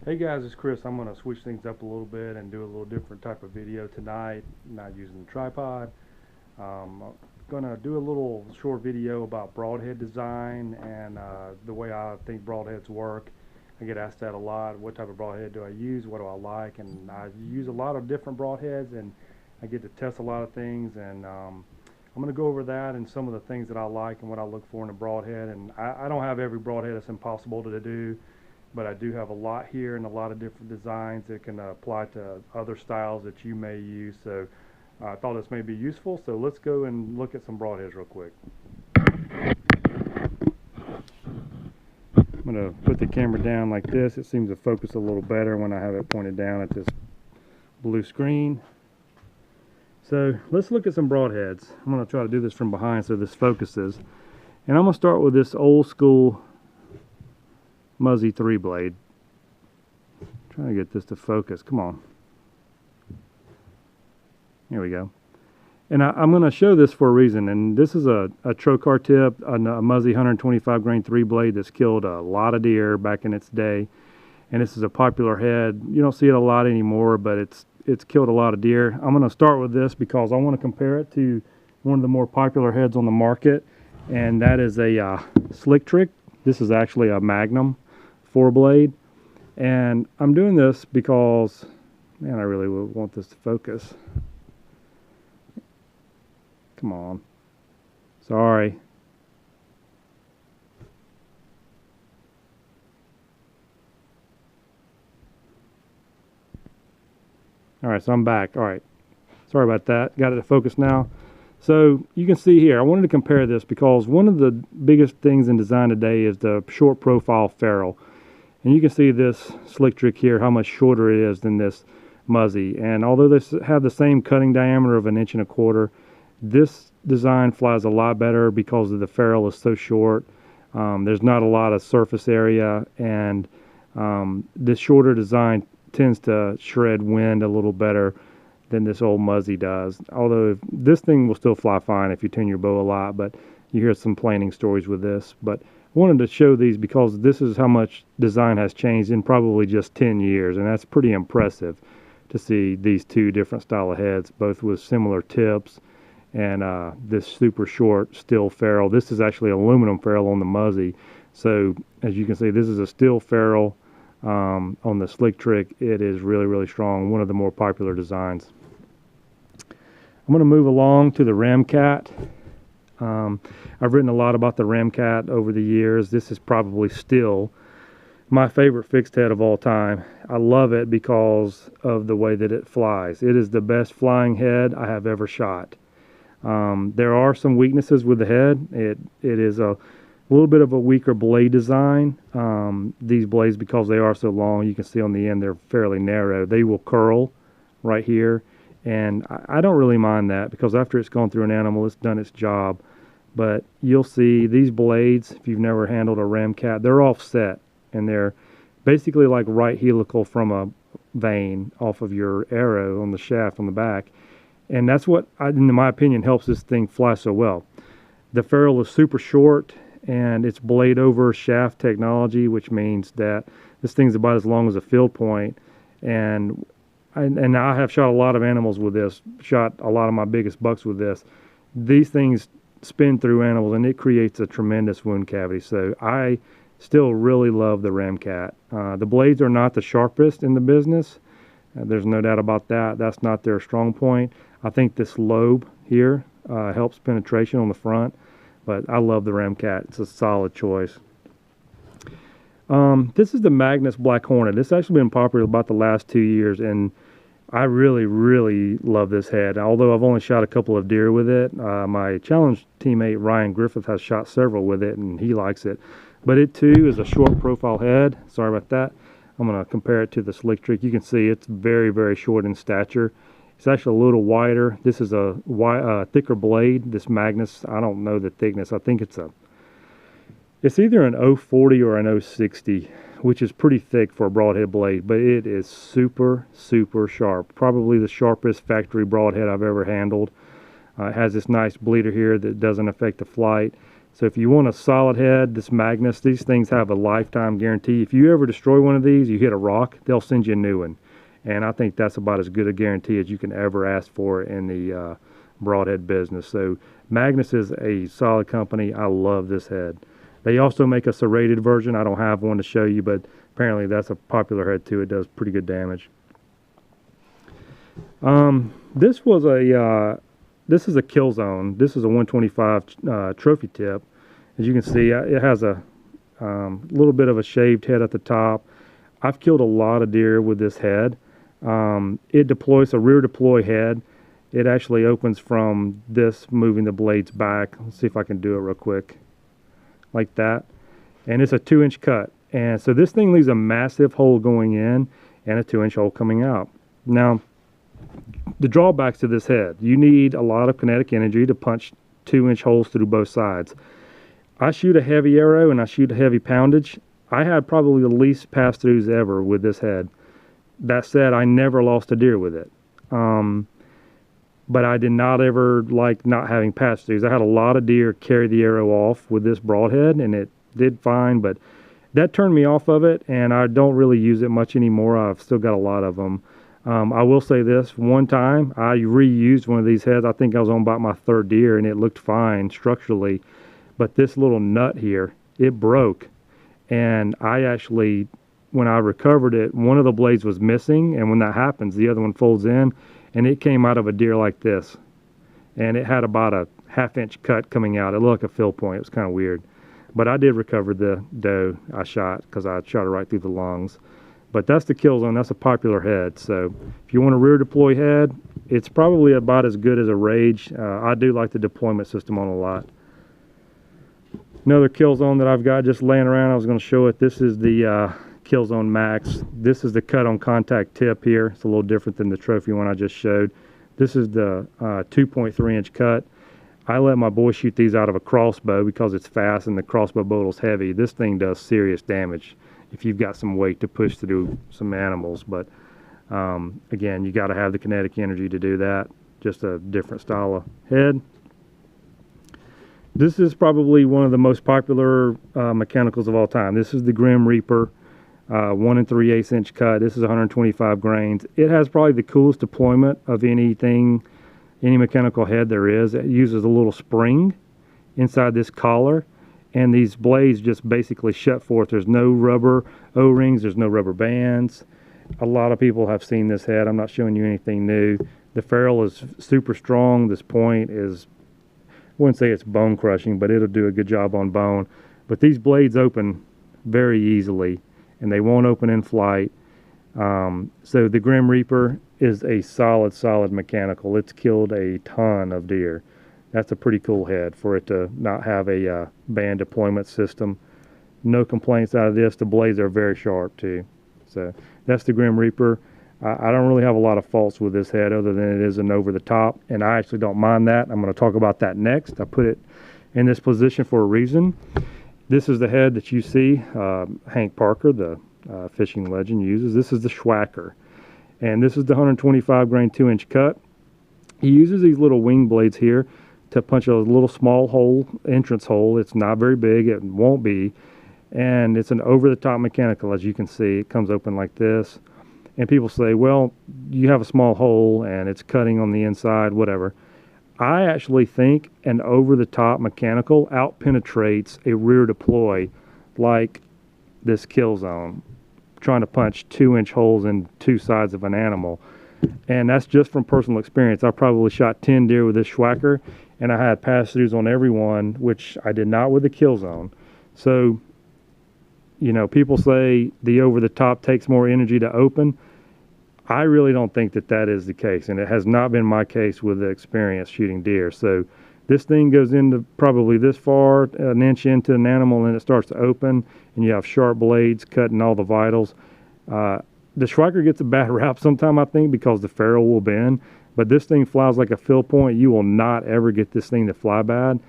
Hey guys, it's Chris. I'm going to switch things up a little bit and do a little different type of video tonight, not using the tripod. I'm going to do a little short video about broadhead design and the way I think broadheads work. I get asked that a lot. What type of broadhead do I use? What do I like? And I use a lot of different broadheads, and I get to test a lot of things. And I'm going to go over that and some of the things that I like and what I look for in a broadhead. And I don't have every broadhead. It's impossible to do, but I do have a lot here and a lot of different designs that can apply to other styles that you may use. So I thought this may be useful. So let's go and look at some broadheads real quick. I'm going to put the camera down like this. It seems to focus a little better when I have it pointed down at this blue screen. So let's look at some broadheads. I'm going to try to do this from behind so this focuses. And I'm going to start with this old school Muzzy 3 blade. Trying to get this to focus. Come on. Here we go. And I'm going to show this for a reason. And this is a trocar tip, a Muzzy 125 grain 3 blade that's killed a lot of deer back in its day. And this is a popular head. You don't see it a lot anymore, but it's killed a lot of deer. I'm going to start with this because I want to compare it to one of the more popular heads on the market, and that is a Slick Trick. This is actually a Magnum 4 blade, and I'm doing this because, man, I really want this to focus. Come on. Sorry. Alright, so I'm back. Alright. Sorry about that. Got it to focus now. So you can see here, I wanted to compare this because one of the biggest things in design today is the short profile ferrule. And you can see this Slick Trick here, how much shorter it is than this Muzzy. And although they have the same cutting diameter of 1.25 inches, this design flies a lot better because of the ferrule is so short. There's not a lot of surface area, and this shorter design tends to shred wind a little better than this old Muzzy does. Although this thing will still fly fine if you tune your bow a lot, but you hear some planing stories with this. But I wanted to show these because this is how much design has changed in probably just 10 years, and that's pretty impressive to see these two different style of heads, both with similar tips, and this super short steel ferrule. This is actually aluminum ferrule on the Muzzy. So as you can see, this is a steel ferrule on the Slick Trick. It is really, really strong. One of the more popular designs. I'm going to move along to the Ramcat. I've written a lot about the Ramcat over the years. This is probably still my favorite fixed head of all time. I love it because of the way that it flies. It is the best flying head I have ever shot. There are some weaknesses with the head. It is a little bit of a weaker blade design. These blades, because they are so long, you can see on the end they're fairly narrow. They will curl right here, and I don't really mind that because after it's gone through an animal, it's done its job. But you'll see these blades, if you've never handled a Ramcat, they're offset, and they're basically like right helical from a vein off of your arrow on the shaft on the back. And that's what, in my opinion, helps this thing fly so well. The ferrule is super short, and it's blade over shaft technology, which means that this thing's about as long as a field point. And I have shot a lot of animals with this, shot a lot of my biggest bucks with this. These things spin through animals, and it creates a tremendous wound cavity. So I still really love the Ramcat. The blades are not the sharpest in the business. There's no doubt about that. That's not their strong point. I think this lobe here helps penetration on the front, but I love the Ramcat. It's a solid choice. This is the Magnus Black Hornet. This has actually been popular about the last 2 years, and I really, really love this head. Although I've only shot a couple of deer with it, my challenge teammate Ryan Griffith has shot several with it, and he likes it. But it too is a short profile head. Sorry about that. I'm going to compare it to the Slick Trick. You can see it's very, very short in stature. It's actually a little wider. This is a thicker blade. This Magnus, I don't know the thickness. I think it's either an 040 or an 060, which is pretty thick for a broadhead blade, but it is super, super sharp. Probably the sharpest factory broadhead I've ever handled. It has this nice bleeder here that doesn't affect the flight. So if you want a solid head, this Magnus, these things have a lifetime guarantee. If you ever destroy one of these, you hit a rock, they'll send you a new one. And I think that's about as good a guarantee as you can ever ask for in the broadhead business. So Magnus is a solid company. I love this head. They also make a serrated version. I don't have one to show you, but apparently that's a popular head too. It does pretty good damage. This was a this is a kill zone. This is a 125 trophy tip. As you can see, it has a little bit of a shaved head at the top. I've killed a lot of deer with this head. It deploys a rear deploy head. It actually opens from this, moving the blades back. Let's see if I can do it real quick, like that. And it's a 2-inch cut. And so this thing leaves a massive hole going in and a 2-inch hole coming out. Now, the drawbacks to this head: you need a lot of kinetic energy to punch 2-inch holes through both sides. I shoot a heavy arrow and I shoot a heavy poundage. I had probably the least pass-throughs ever with this head. That said, I never lost a deer with it. But I did not ever like not having pass-throughs. I had a lot of deer carry the arrow off with this broadhead, and it did fine, but that turned me off of it, and I don't really use it much anymore. I've still got a lot of them. I will say this: one time I reused one of these heads. I think I was on about my 3rd deer, and it looked fine structurally, but this little nut here, it broke. And I actually, when I recovered it, one of the blades was missing, and when that happens, the other one folds in, and it came out of a deer like this. And it had about a 1/2-inch cut coming out. It looked like a fill point. It was kind of weird. But I did recover the doe I shot, because I shot her right through the lungs. But that's the kill zone. That's a popular head. So if you want a rear deploy head, it's probably about as good as a Rage. I do like the deployment system on a lot. Another kill zone that I've got just laying around, I was going to show it. This is the Kill Zone Max. This is the cut on contact tip here. It's a little different than the trophy one I just showed. This is the 2.3-inch cut. I let my boy shoot these out of a crossbow because it's fast and the crossbow bolt is heavy. This thing does serious damage if you've got some weight to push through some animals. But again, you got to have the kinetic energy to do that. Just a different style of head. This is probably one of the most popular mechanicals of all time. This is the Grim Reaper 1 3/8-inch cut. This is 125 grains. It has probably the coolest deployment of any mechanical head there is. It uses a little spring inside this collar, and these blades just basically shut forth. There's no rubber O-rings, there's no rubber bands. A lot of people have seen this head. I'm not showing you anything new. The ferrule is super strong. This point is, I wouldn't say it's bone crushing, but it'll do a good job on bone. But these blades open very easily, and they won't open in flight. So the Grim Reaper is a solid mechanical. It's killed a ton of deer. That's a pretty cool head for it to not have a band deployment system. No complaints out of this. The blades are very sharp too. So that's the Grim Reaper. I don't really have a lot of faults with this head other than it is an over the top, and I actually don't mind that. I'm going to talk about that next. I put it in this position for a reason. This is the head that you see Hank Parker, the fishing legend, uses. This is the Swhacker, and this is the 125 grain 2-inch cut. He uses these little wing blades here to punch a little small hole, entrance hole. It's not very big, it won't be, and it's an over the top mechanical. As you can see, it comes open like this. And people say, well, you have a small hole and it's cutting on the inside, whatever. I actually think an over-the-top mechanical out-penetrates a rear deploy like this Kill Zone, trying to punch 2-inch holes in two sides of an animal. And that's just from personal experience. I probably shot 10 deer with this Swhacker, and I had pass-throughs on every one, which I did not with the Kill Zone. So, you know, people say the over-the-top takes more energy to open. I really don't think that that is the case, and it has not been my case with the experience shooting deer. So this thing goes into probably this far, an inch into an animal, and it starts to open, and you have sharp blades cutting all the vitals. The Swhacker gets a bad rap sometime, I think, because the ferrule will bend, but this thing flies like a fill point. You will not ever get this thing to fly bad,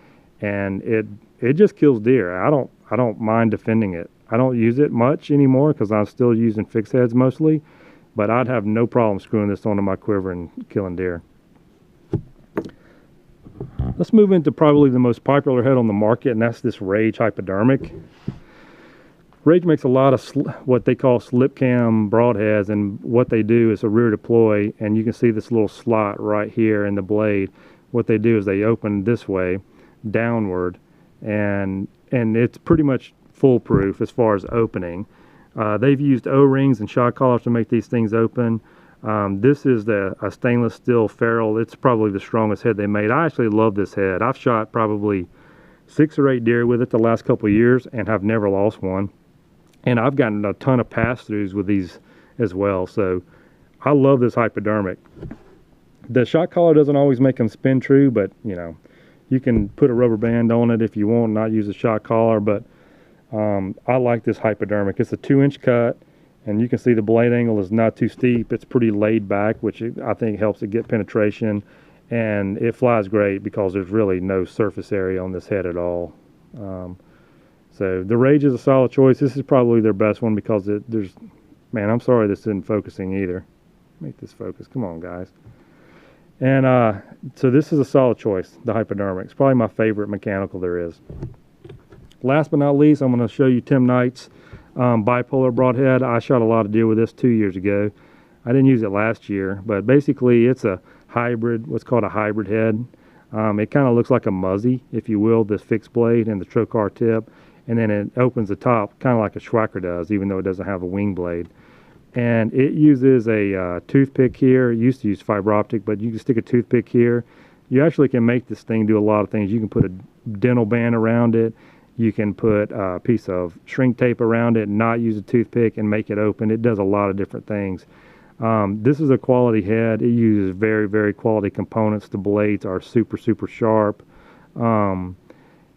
and it just kills deer. I don't mind defending it. I don't use it much anymore because I'm still using fixed heads mostly, but I'd have no problem screwing this onto my quiver and killing deer. Let's move into probably the most popular head on the market, and that's this Rage Hypodermic. Rage makes a lot of what they call slip cam broadheads, and what they do is a rear deploy, and you can see this little slot right here in the blade. What they do is they open this way, downward, and it's pretty much foolproof as far as opening. They've used O-rings and shock collars to make these things open. This is a stainless steel ferrule. It's probably the strongest head they made. I actually love this head. I've shot probably 6 or 8 deer with it the last couple of years and have never lost one. And I've gotten a ton of pass-throughs with these as well. So I love this Hypodermic. The shock collar doesn't always make them spin true, but you know, you can put a rubber band on it if you want, not use a shock collar. But I like this Hypodermic. It's a 2-inch cut, and you can see the blade angle is not too steep. It's pretty laid back, which I think helps it get penetration. And it flies great because there's really no surface area on this head at all. So the Rage is a solid choice. This is probably their best one because man, I'm sorry this isn't focusing either. Make this focus. Come on, guys. And so this is a solid choice, the Hypodermic. It's probably my favorite mechanical there is. Last but not least, I'm going to show you Tim Knight's Bipolar broadhead. I shot a lot of deer with this 2 years ago. I didn't use it last year, but basically it's a hybrid, what's called a hybrid head. It kind of looks like a Muzzy, if you will, this fixed blade and the trocar tip. And then it opens the top kind of like a Swhacker does, even though it doesn't have a wing blade. And it uses a toothpick here. It used to use fiber optic, but you can stick a toothpick here. You actually can make this thing do a lot of things. You can put a dental band around it. You can put a piece of shrink tape around it, not use a toothpick, and make it open. It does a lot of different things. This is a quality head. It uses very, very quality components. The blades are super, super sharp.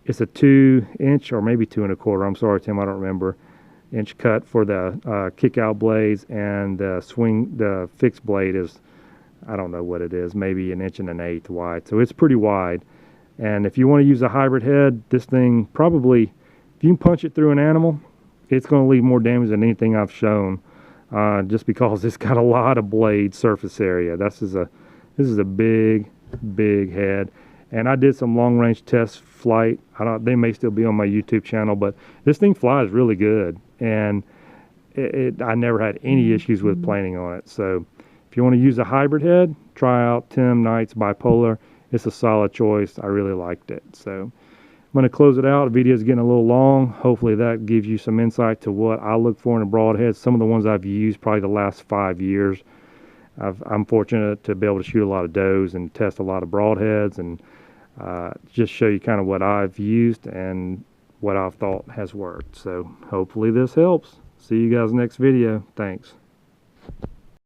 It's a 2-inch or maybe 2 1/4. I'm sorry, Tim, I don't remember. Inch cut for the kick-out blades, and the fixed blade is, I don't know what it is, maybe 1 1/8 wide. So it's pretty wide. And if you want to use a hybrid head, this thing probably, if you can punch it through an animal, it's going to leave more damage than anything I've shown, just because it's got a lot of blade surface area. This is a big, big head. And I did some long-range test flight. They may still be on my YouTube channel, but this thing flies really good. And I never had any issues with planing on it. So if you want to use a hybrid head, try out Tim Knight's Bipolar. It's a solid choice. I really liked it. So I'm going to close it out. The video is getting a little long. Hopefully that gives you some insight to what I look for in a broadhead. Some of the ones I've used probably the last 5 years. I'm fortunate to be able to shoot a lot of does and test a lot of broadheads, and just show you kind of what I've used and what I've thought has worked. So hopefully this helps. See you guys next video. Thanks.